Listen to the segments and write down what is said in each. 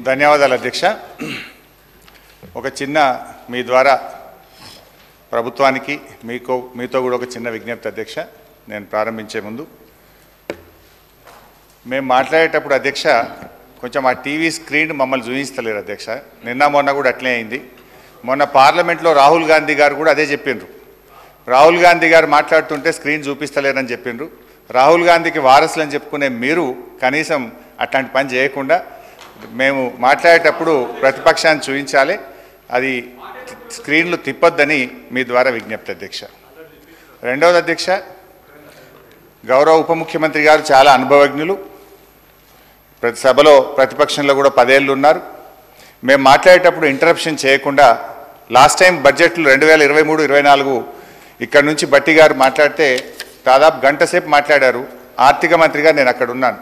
ధన్యవాదాలు అధ్యక్ష. ఒక చిన్న మీ ద్వారా ప్రభుత్వానికి మీతో కూడా ఒక చిన్న విజ్ఞప్తి అధ్యక్ష. నేను ప్రారంభించే ముందు మేము మాట్లాడేటప్పుడు అధ్యక్ష కొంచెం ఆ టీవీ స్క్రీన్ మమ్మల్ని చూపిస్తలేరు అధ్యక్ష. నిన్న మొన్న కూడా అట్లే అయింది. మొన్న పార్లమెంట్లో రాహుల్ గాంధీ గారు కూడా అదే చెప్పిండ్రు. రాహుల్ గాంధీ గారు మాట్లాడుతుంటే స్క్రీన్ చూపిస్తలేరని చెప్పిండ్రు. రాహుల్ గాంధీకి వారసులని చెప్పుకునే మీరు కనీసం అట్లాంటి పని చేయకుండా మేము మాట్లాడేటప్పుడు ప్రతిపక్షాన్ని చూపించాలి, అది స్క్రీన్లు తిప్పొద్దని మీ ద్వారా విజ్ఞప్తి అధ్యక్ష. రెండవది అధ్యక్ష, గౌరవ ఉప ముఖ్యమంత్రి గారు చాలా అనుభవజ్ఞులు. ప్రతి సభలో ప్రతిపక్షంలో కూడా 10 ఏళ్ళు ఉన్నారు. మేము మాట్లాడేటప్పుడు ఇంటరప్షన్ చేయకుండా లాస్ట్ టైం బడ్జెట్లు 2023-24 ఇక్కడ నుంచి బట్టి గారు మాట్లాడితే దాదాపు గంట సేపు మాట్లాడారు. ఆర్థిక మంత్రిగా నేను అక్కడ ఉన్నాను.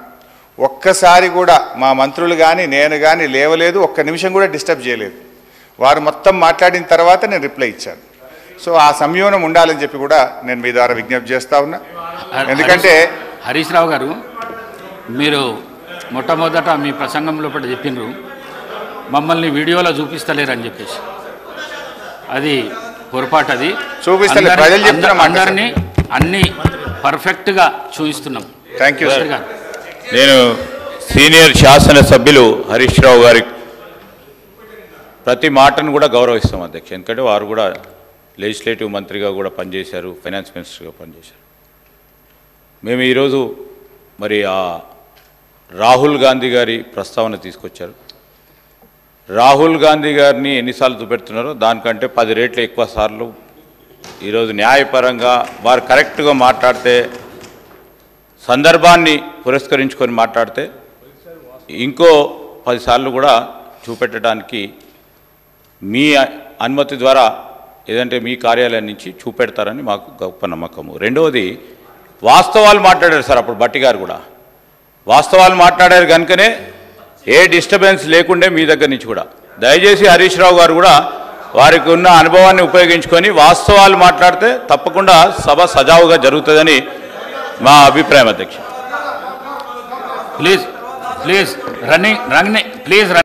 ఒక్కసారి కూడా మా మంత్రులు కానీ నేను కానీ లేవలేదు, ఒక్క నిమిషం కూడా డిస్టర్బ్ చేయలేదు. వారు మొత్తం మాట్లాడిన తర్వాత నేను రిప్లై ఇచ్చాను. సో ఆ సంయోనం ఉండాలని చెప్పి కూడా నేను మీ ద్వారా విజ్ఞప్తి చేస్తా ఉన్నా. ఎందుకంటే హరీష్ రావు గారు, మీరు మొట్టమొదట మీ ప్రసంగంలో చెప్పిండ్రు మమ్మల్ని వీడియోలో చూపిస్తలేరని చెప్పేసి. అది పొరపాటు. అది చూపిస్తలే, ప్రజలు చెప్తున్నాం, అందరినీ అన్ని పర్ఫెక్ట్గా చూపిస్తున్నాం. Thank you sir. నేను సీనియర్ శాసనసభ్యులు హరీష్ రావు గారి ప్రతి మాటను కూడా గౌరవిస్తాం అధ్యక్ష. ఎందుకంటే వారు కూడా లెజిస్లేటివ్ మంత్రిగా కూడా పనిచేశారు, ఫైనాన్స్ మినిస్టర్గా పనిచేశారు. మేము ఈరోజు మరి ఆ రాహుల్ గాంధీ గారి ప్రస్తావన తీసుకొచ్చారు. రాహుల్ గాంధీ గారిని ఎన్నిసార్లు చూపెడుతున్నారో దానికంటే 10 రెట్లు ఎక్కువ సార్లు ఈరోజు న్యాయపరంగా వారు కరెక్ట్గా మాట్లాడితే, సందర్భాన్ని పురస్కరించుకొని మాట్లాడితే ఇంకో 10 సార్లు కూడా చూపెట్టడానికి మీ అనుమతి ద్వారా ఏదంటే మీ కార్యాలయం నుంచి చూపెడతారని మాకు గొప్ప నమ్మకము. రెండవది, వాస్తవాలు మాట్లాడారు సార్. అప్పుడు బట్టి గారు కూడా వాస్తవాలు మాట్లాడారు కనుకనే ఏ డిస్టర్బెన్స్ లేకుండే మీ దగ్గర నుంచి కూడా. దయచేసి హరీష్ రావు గారు కూడా వారికి ఉన్న అనుభవాన్ని ఉపయోగించుకొని వాస్తవాలు మాట్లాడితే తప్పకుండా సభ సజావుగా జరుగుతుందని మా అభిప్రాయం అధ్యక్ష. Please running please